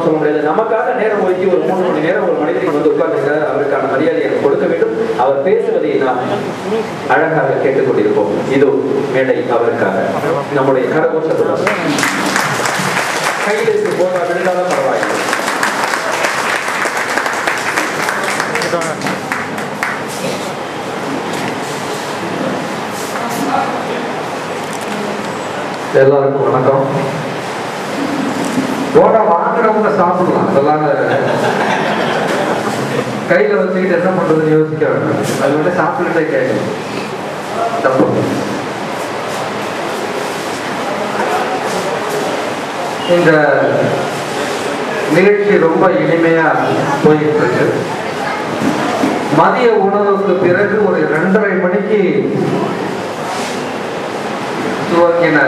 சொல்ல முடியாது. நமக்காக நேரம் ஒதுக்கி ஒரு 3 மணி நேரம் ஒரு மனிதனுக்கு வந்து உட்கார்ந்துருக்கார், அவருக்கான மரியாதையை கொடுக்க வேண்டும். அவர் பேசுவதை நாம் அழகாக கேட்டுக்கொண்டிருப்போம். இது மேடை அவருக்காக. நம்முடைய கரகோஷத்துடன் கையில் இருக்கு போதா விழுந்தாலும் பரவாயில்லை. எல்லாருக்கும் வணக்கம். போட்டா வாங்கினவங்க சாப்பிடலாம், அதெல்லாம் கையில வச்சுக்கிட்டு என்ன பண்றதுன்னு யோசிக்க வேண்டாம். அது வந்து சாப்பிட்டுட்டே கேட்கணும், தப்பு. இந்த நிகழ்ச்சி ரொம்ப இனிமையா போயிட்டு இருக்கு. மதிய உணவுக்கு பிறகு ஒரு 2:30 மணிக்கு துவங்கின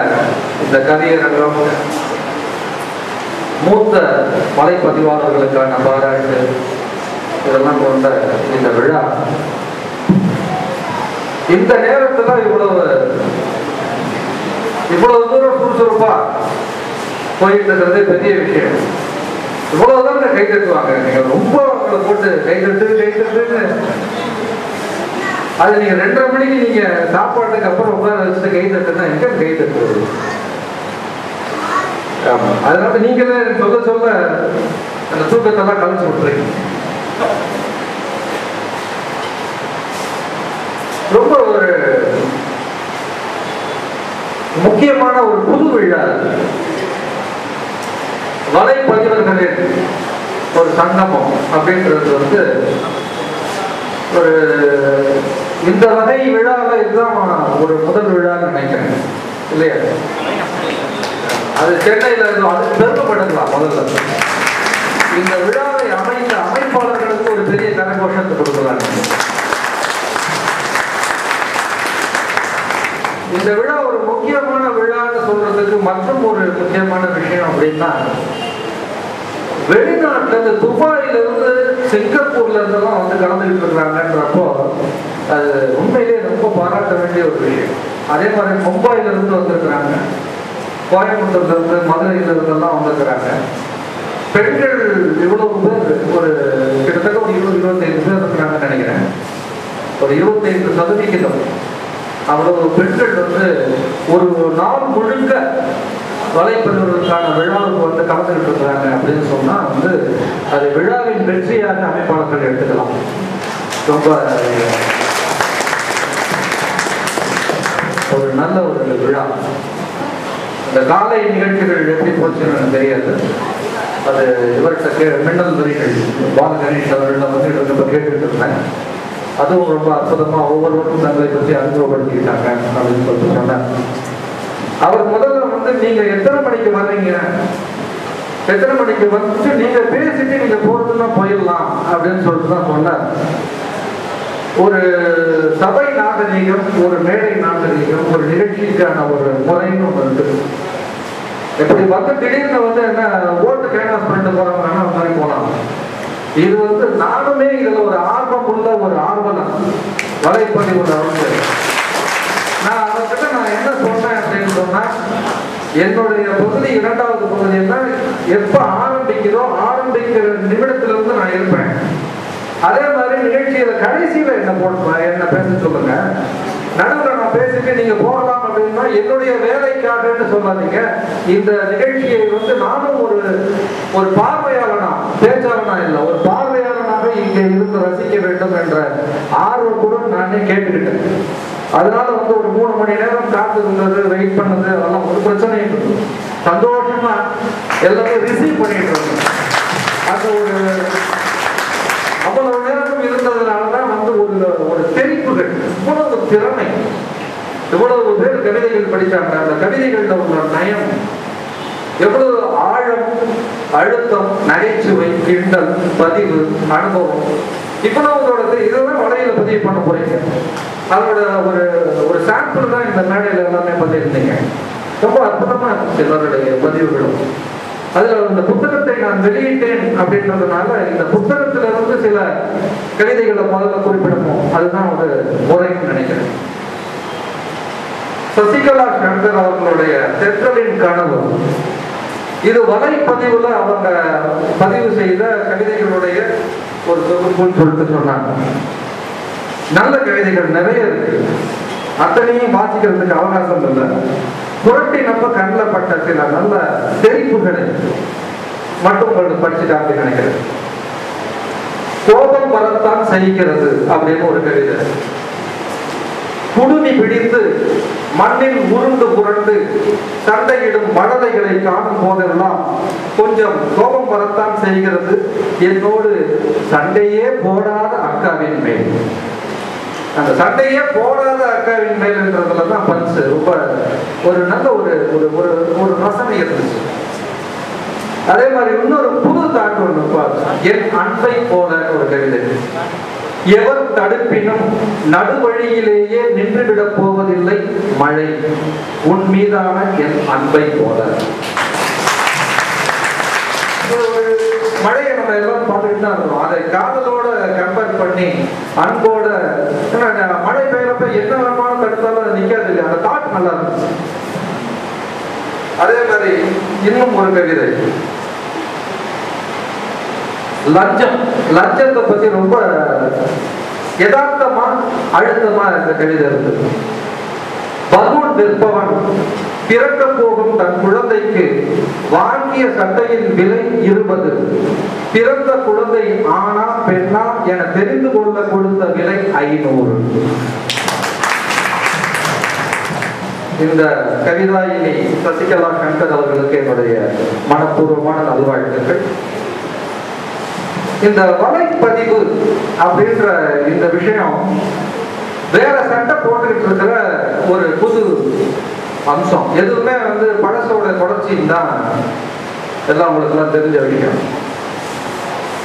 இந்த கவியரங்கம், மூத்த வலைப்பதிவாளர்களுக்கான பாராட்டு, இதெல்லாம் கொண்ட இந்த விழா இந்த நேரத்துல இவ்வளவு தூரம் சுறுசுறுப்பா போயிட்டு இருக்கிறதே பெரிய விஷயம். இவ்வளவுதான் கை தட்டுவாங்க. நீங்க ரொம்ப அவங்களை போட்டு கை தட்டுன்னு அது நீங்க 2:30 மணிக்கு நீங்க சாப்பாட்டுக்கு அப்புறம் உட்கார வச்சுட்டு கை தட்டுனா எங்க கை தட்டுவது? அதனால நீங்களே சொல்ல அந்த தூக்கத்தெல்லாம் கலைச்சு விட்டுறீங்க. ரொம்ப ஒரு முக்கியமான ஒரு புது விழா, வலைப்பதிவர்களின் ஒரு சங்கமம் அப்படின்றது வந்து ஒரு இந்த வகை விழால இதுதான் ஒரு முதல் விழான்னு நினைக்கிறேன், இல்லையா? அது சென்னையில அது பெருமைப்படலாம். முதல்ல இந்த விழாவை அமைந்த அமைப்பாளர்களுக்கு ஒரு பெரிய கரகோஷத்தை கொடுக்கலாம். இந்த விழா ஒரு முக்கியமான விழான்னு சொல்றதுக்கு மற்றும் ஒரு முக்கியமான விஷயம் அப்படின்னா, வெளிநாட்டுல துபாயில இருந்து சிங்கப்பூர்ல இருந்தெல்லாம் வந்து கலந்துகிட்டு இருக்கிறாங்கன்றப்போ அது உண்மையிலேயே ரொம்ப பாராட்ட வேண்டிய ஒரு விஷயம். அதே மாதிரி மும்பைல இருந்து வந்திருக்கிறாங்க, கோயம்புத்தூர்ல இருந்து, மதுரையில இருந்தெல்லாம் வந்திருக்கிறாங்க. பெண்கள் இவ்வளவு பேர், ஒரு கிட்டத்தட்ட ஒரு 20-25 பேர் இருக்கிறாங்கன்னு நினைக்கிறேன். ஒரு 25% அவ்வளவு பெண்கள் வந்து ஒரு நாள் முழுக்க வலைப்பதிவர்களுக்கான விழாவுக்கு வந்து கலந்துகிட்டு இருக்கிறாங்க அப்படின்னு சொன்னா வந்து அது விழாவின் வெற்றியாக அமைப்பாளர்கள் எடுத்துக்கலாம். ரொம்ப ஒரு நல்ல ஒரு விழா. இந்த காலை நிகழ்ச்சிகள் எப்படி போச்சுன்னு எனக்கு தெரியாது. அது இவர்கிட்ட மின்னல் வரிகள் பாலகணேஷ் அவர்கள் வந்து கேட்டுக்கிட்டு இருந்தேன். அதுவும் ரொம்ப அற்புதமா ஒவ்வொருவரும் தங்களை பற்றி அறிமுகப்படுத்திக்கிட்டாங்க அப்படின்னு சொல்லிட்டு சொன்னார். அவர் முதல்ல வந்து நீங்க எத்தனை மணிக்கு வர்றீங்க, எத்தனை மணிக்கு வந்துட்டு நீங்க பேசிட்டு நீங்க போறதுன்னா போயிடலாம் அப்படின்னு சொல்லிட்டு தான் சொன்னார். ஒரு சபை நாகரீகம், ஒரு மேடை நாகரீகம், ஒரு நிகழ்ச்சிக்கான ஒரு முறைன்னு ஒன்று இருக்கு. எப்படி வந்து திடீர்னு வந்து என்ன ஓட்டு கேன்வாஸ் பண்ணிட்டு போறாங்கன்னா அந்த மாதிரி போலாம். இது வந்து நானுமே இதுல ஒரு ஆர்வம் உள்ள ஒரு ஆர்வலன், வலைப்பதிவு வந்து நான் அவர்கிட்ட நான் என்ன சொன்னேன் அப்படின்னு சொன்னா, என்னுடைய பகுதி 2வது பகுதின்னா எப்ப ஆரம்பிக்கிறோ ஆரம்பிக்கிற நிமிடத்துல இருந்து நான் இருப்பேன். அதே மாதிரி நிகழ்ச்சியில கடைசியில என்ன பேச சொல்லுங்க. நடுவில் நான் பேசிட்டு நீங்க போகலாம் அப்படின்னா என்னுடைய வேலைக்காக சொல்லாதீங்க. இந்த நிகழ்ச்சியை வந்து நானும் ஒரு பார்வையாளனா, பேச்சாளனா இல்லை, ஒரு பார்வையாளனாக இங்கே இருந்து ரசிக்க வேண்டும் என்ற ஆர்வத்துடன் நானே கேட்டுக்கிட்டேன். அதனால வந்து ஒரு 3 மணி நேரம் காத்து இருந்தது, வெயிட் பண்ணது, அதெல்லாம் ஒரு பிரச்சனையும் இருக்கு. சந்தோஷமா எல்லாமே ரிசீவ் பண்ணிட்டு இருந்தோம். அது ஒரு அவ்வளவு நேரம் இருந்ததுனாலதான் வந்து ஒரு தெரிப்புகள், இவ்வளவு திறமை, எவ்வளவு பேர் கவிதைகள் படித்தாங்க. அந்த கவிதைகள்ல உள்ள நயம், எவ்வளவு ஆழம், அழுத்தம், நகைச்சுவை, கிண்டல், பதிவு, அனுபவம், இவ்வளவு இதெல்லாம் வலையில பதிவு பண்ண போறீங்க. அதோட ஒரு சாம்பிள் தான் இந்த மேடையில எல்லாமே பதிவிருந்தீங்க. ரொம்ப அற்புதமா இருந்துச்சு எல்லாருடைய பதிவுகளும். அதுல இந்த புத்தகத்தை நான் வெளியிட்டேன் அப்படின்றதுனால இந்த புத்தகத்துல இருந்து சில கவிதைகளை முதல்ல குறிப்பிடணும். அதுதான் ஒரு முறைன்னு நினைக்கிறேன். சசிகலா சங்கர் அவர்களுடைய தென்றலின் கனவு, இது வலைப்பதிவுல அவங்க பதிவு செய்த கவிதைகளுடைய ஒரு தொகுப்புன்னு சொல்லிட்டு சொன்னாங்க. நல்ல கவிதைகள் நிறைய இருக்கு, அத்தனையும் வாசிக்கிறதுக்கு அவகாசம் இல்லை. புரட்டி நம்ம கண்ணில் பட்ட சில நல்ல தெரிப்புகளை மட்டும் உங்களுக்கு படிச்சுட்டாங்க நினைக்கிறேன். கோபம் வரத்தான் செய்கிறது அப்படின்னு ஒரு கவிதை. குடுமி பிடித்து மண்ணில் உருண்டு புரண்டு சண்டையிடும் மழலைகளை காணும் போதெல்லாம் கொஞ்சம் கோபம் வரத்தான் செய்கிறது என்னோடு சண்டையே போடாத அக்காவின் மேல். அந்த சண்டையே போடாத அக்காவின் மேல் என்றதுலதான் பஞ்சு ரொம்ப ஒரு நல்ல ஒரு ஒரு ரசனை இருந்துச்சு. அதே மாதிரி இன்னொரு புது தாக்கு ஒன்று, என் அன்பை போல ஒரு கவிதை. எவர் தடுப்பினும் நடுவழியிலேயே நின்றுவிடப் போவதில்லை மழை, உன் மீதான என் அன்பை போல. மழையை நம்ம எல்லாம் பார்த்துட்டு தான் இருக்கோம். அதை காதலோட கம்பேர் பண்ணி அன்போட, மழை பெய்யறப்ப என்ன வேணுமானு தடுத்தாலும் அது நிக்காது இல்லையா, அந்த தாட் நல்லா இருந்துச்சு. அதே மாதிரி இன்னும் ஒரு கவிதை, லஞ்சம். லஞ்சத்தை பத்தி ரொம்ப யதார்த்தமா அழுத்தமா இந்த கவிதை இருக்கு. பலூன் விற்பவன் பிறக்க போகும் தன் குழந்தைக்கு வாங்கிய சட்டையின் விலை 20, பிறந்த குழந்தை ஆனா பெண்ணா என தெரிந்து கொள்ள கொடுத்த விலை 500. இந்த கவிதாயினி சசிகலா சங்கர் அவர்களுக்கு என்னுடைய மனப்பூர்வமான நல்வாழ்த்துக்கள். இந்த வலைப்பதிவு அப்படின்ற இந்த விஷயம் வேற சட்டை போட்டுக்கிட்டு இருக்கிற ஒரு புது அம்சம். எதுவுமே பழசோட தொடர்ச்சின்னு தான் எல்லாம் உங்களுக்கு எல்லாம் தெரிஞ்ச விஷயம்.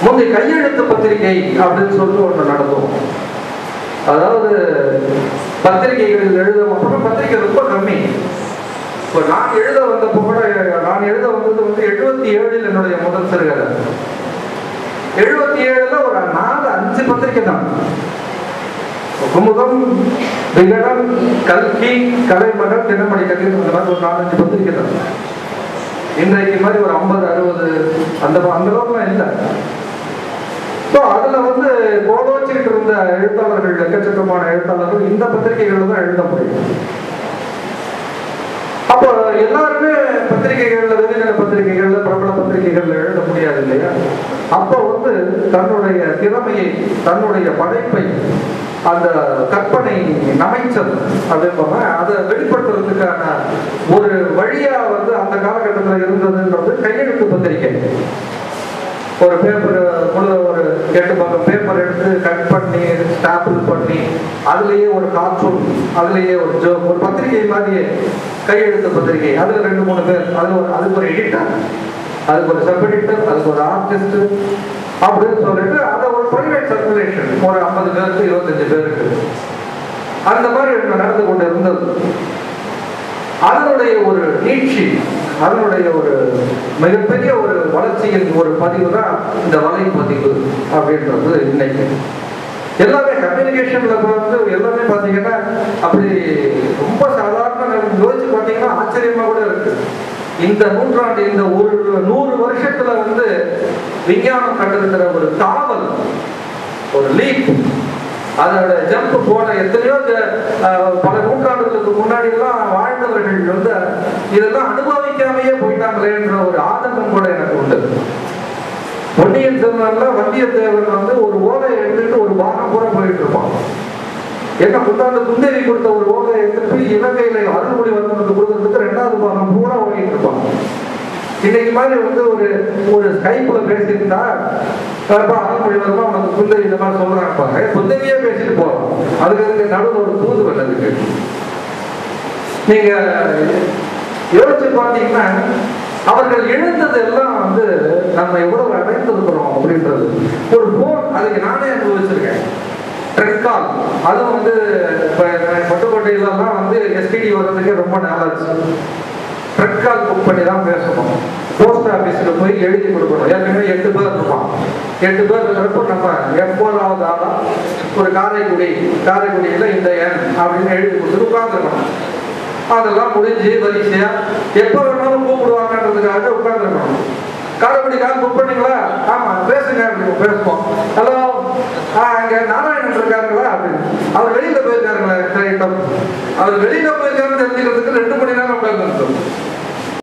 முந்தைய கையெழுத்து பத்திரிகை அப்படின்னு சொல்லிட்டு ஒன்று நடத்துவோம். அதாவது பத்திரிகைகள் எழுதும், அப்புறம் பத்திரிகை ரொம்ப கம்மி. இப்போ நான் எழுத வந்தப்போ கூட, நான் எழுத வந்தது 77 என்னுடைய முதல் சிறுகதை. 77 ஒரு 4-5 பத்திரிகை தான். குமுதம், விகடன், கல்கி, கலைமகன், தினமணி கல்வி, அந்த மாதிரி ஒரு 4-5 பத்திரிகை தான். இன்றைக்கு மாதிரி ஒரு 50-60 அந்த அளவுக்குலாம் இல்லை. ஸோ அதில் கோலோச்சிட்டு இருந்த எழுத்தாளர்கள், எக்கச்சக்கமான எழுத்தாளர்கள் இந்த பத்திரிகைகள் தான் எழுத முடியும். அப்போ எல்லாருமே பத்திரிகைகள்ல, வெகுஜன பத்திரிகைகள்ல, பிரபல பத்திரிகைகள்ல எழுத முடியாது இல்லையா? அப்போ தன்னுடைய திறமையை, தன்னுடைய படைப்பை, அந்த கற்பனை நமைச்சல் அப்படின்னா அதை வெளிப்படுத்துறதுக்கான ஒரு வழியா அந்த காலகட்டத்தில் இருந்ததுன்றது கையெழுத்து பத்திரிகை. ஒரு பேப்பர் ஒரு 8 பக்கம் பேப்பர் எடுத்து கட் பண்ணி ஸ்டாப்பிள் பண்ணி அதுலேயே ஒரு கார்ட்டூன், அதுலேயே ஒரு ஜோக், ஒரு பத்திரிகை மாதிரியே கையெழுத்து பத்திரிகை. அதுல 2-3 பேர், அதுக்கு ஒரு எடிட்டர், அதுக்கு ஒரு சப் எடிட்டர், அதுக்கு ஒரு ஆர்டிஸ்ட் அப்படின்னு சொல்லிட்டு அதை ஒரு பிரைவேட் சர்க்குலேஷன் ஒரு 50 பேருக்கு 25 பேருக்கு அந்த மாதிரி நடந்து கொண்டு இருந்தது. அதனுடைய ஒரு நீட்சி, அதனுடைய ஒரு மிகப்பெரிய ஒரு வளர்ச்சியின் ஒரு பதிவு தான் இந்த வலைப்பதிவு அப்படின்றது. இன்னைக்கு எல்லாமே கம்யூனிகேஷன்ல எல்லாமே பார்த்தீங்கன்னா அப்படி ரொம்ப சாதாரண யோசிச்சு பார்த்தீங்கன்னா ஆச்சரியமா கூட இருக்கு. இந்த நூற்றாண்டு, இந்த ஒரு 100 வருஷத்துல விஞ்ஞானம் கண்டிருக்கிற ஒரு தாவல், ஒரு லீப், அதோட ஜம்ப் போன எத்தனையோ பல நூற்றாண்டுகளுக்கு முன்னாடி எல்லாம் வாழ்ந்தவர்கள் இதெல்லாம் அனுபவிக்காமையே போயிட்டாங்களேன்ற ஒரு ஆதங்கம் கூட எனக்கு உண்டு. பொன்னியின் செல்வன்ல வந்தியத்தேவன் ஒரு ஓலையை எடுத்துட்டு ஒரு பாகம் பூரா போயிட்டு இருப்பான். என்ன புத்தாண்டு குந்தேவி கொடுத்த ஒரு ஓலையை எடுத்துட்டு இலங்கையில அருள்மொழிவர்மனுக்கு கொடுக்கறதுக்கு 2வது பாகம் பூரா ஓடிட்டு இருப்பான். இன்னைக்கு மாதிரி ஒரு ஸ்கைப்ல பேசியிருந்தா அருள்மொழிவர்மா உனக்கு குந்தேவி இந்த மாதிரி சொல்றாங்க, குந்தேவியே பேசிட்டு போறோம். அதுக்கு நடுவில் ஒரு தூது வந்ததுக்கு நீங்க யோசிச்சு பார்த்தீங்கன்னா அவர்கள் எழுந்தது எல்லாம் நம்ம எவ்வளவு அடைந்திருக்கிறோம் அப்படின்றது. ஒரு போன், அதுக்கு நானே அனுபவிச்சிருக்கேன். ட்ரெக் கால், அதுவும் பட்டுக்கோட்டையிலாம் எஸ்டிடி வர்றதுக்கே ரொம்ப நாளாச்சு. ட்ரெக் கால் புக் பண்ணி தான் பேசணும். போஸ்ட் ஆபீஸ்ல போய் எழுதி கொடுக்கணும். ஏற்கனவே 8 பேர் இருப்பான். 8 பேர் இருக்கிறப்ப நம்ம எப்போதாவது ஆளா ஒரு காரைக்குடியில இந்த எண் அப்படின்னு எழுதி கொடுத்துட்டு உட்காந்துருக்கணும். அதெல்லாம் முடிஞ்சு வரிசையா எப்ப வேணாலும் கூப்பிடுவாங்கன்றதுக்காக உட்கார்ந்துருக்கணும். காரைக்குடி கால் புக் பண்ணீங்களா பேசுங்க அப்படின்னு பேசுவோம். ஹலோ, இங்க நாராயணன் இருக்காருங்களா அப்படின்னு. அவர் வெளியில போயிருக்காருங்களா? அவர் வெளியில போயிருக்காருன்னு தெரிஞ்சுக்கிறதுக்கு 2 மணி நேரம் உட்கார்ந்து